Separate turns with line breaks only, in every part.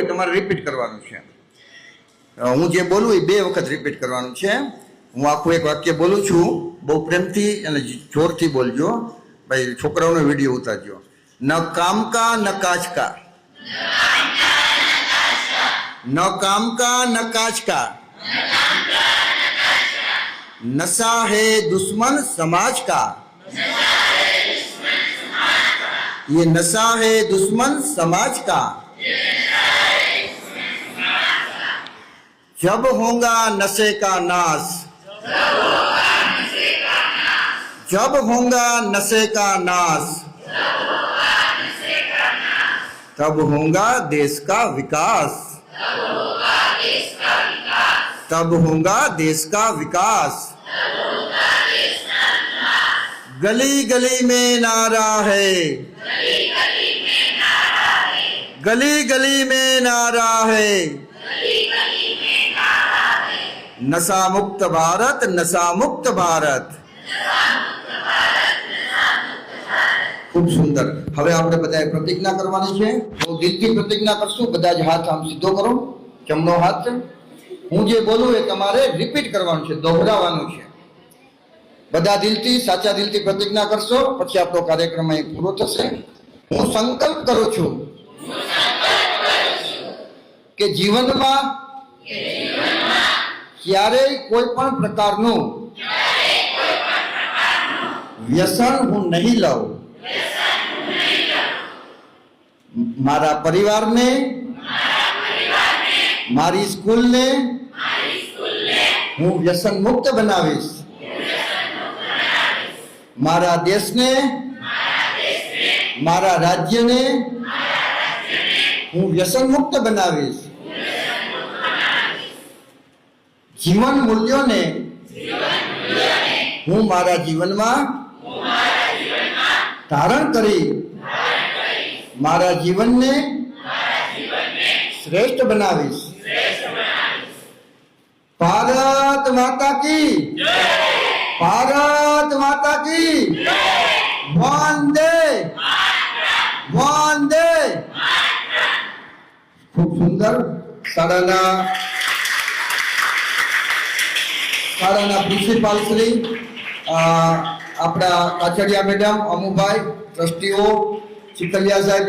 તમારે રિપીટ કરવાનું છે. હું જે બોલું એ 2 વખત રિપીટ કરવાનું છે. હું આખું એક વાક્ય બોલું છું, બહુ પ્રેમથી અને જોરથી બોલજો. ભાઈ છોકરાઓનો વિડીયો ઉતારજો. ન કામ કા ન કાજ કા, ન કામ કા ન કાજ કા, नशा है दुश्मन समाज का, ये नशा है दुश्मन समाज का. जब होगा नशे का नाश, जब होगा नशे का नाश, तब होगा देश का विकास, तब होगा देश का विकास. गली गली में नारा है, गली गली में नारा है, नशा मुक्त भारत, नशा मुक्त भारत. खूब सुंदर. હવે આપણે બધાએ પ્રતિજ્ઞા કરવાની છે. હું દિલથી પ્રતિજ્ઞા કરશું. બધા જ હાથ આમ સીધો કરો, જમણો હાથ. હું જે બોલું એ તમારે રિપીટ કરવાનું છે, દોહરાવવાનું છે. બધા દિલથી, સાચા દિલથી પ્રતિજ્ઞા કરશો, પછી આપણો કાર્યક્રમ અહીં પૂરો થશે. હું સંકલ્પ કરું છું કે જીવનમાં ક્યારેય કોઈ પણ પ્રકારનું વ્યસન હું નહીં લઉં. મારા પરિવારને, મારી સ્કૂલને હું વ્યસન મુક્ત બનાવીશ. મારા દેશને, મારા રાજ્યને હું વ્યસન મુક્ત બનાવીશ. જીવન મૂલ્યોને હું મારા જીવનમાં ધારણ કરી મારા જીવનને શ્રેષ્ઠ બનાવીશ. ભારત માતા કી, ભારત માતા કી, વંદે વંદે. ખૂબ સુંદર. શાળાના પ્રિન્સિપાલ શ્રી, આપણા કાછડિયા મેડમ, અમુભાઈ, ટ્રસ્ટીઓ, ચીકલિયા સાહેબ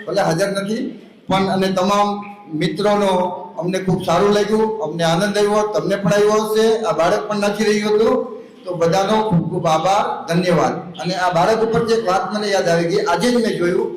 ભલે હાજર નથી પણ, અને તમામ મિત્રોનો અમને ખૂબ સારું લાગ્યું, અમને આનંદ આવ્યો, તમને પણ આવ્યો હશે. આ બાળક પણ નાચી રહ્યું હતું, તો બધાનો ખૂબ ખૂબ આભાર, ધન્યવાદ. અને આ બાળક ઉપર જે વાત મને યાદ આવી ગઈ, આજે જ મેં જોયું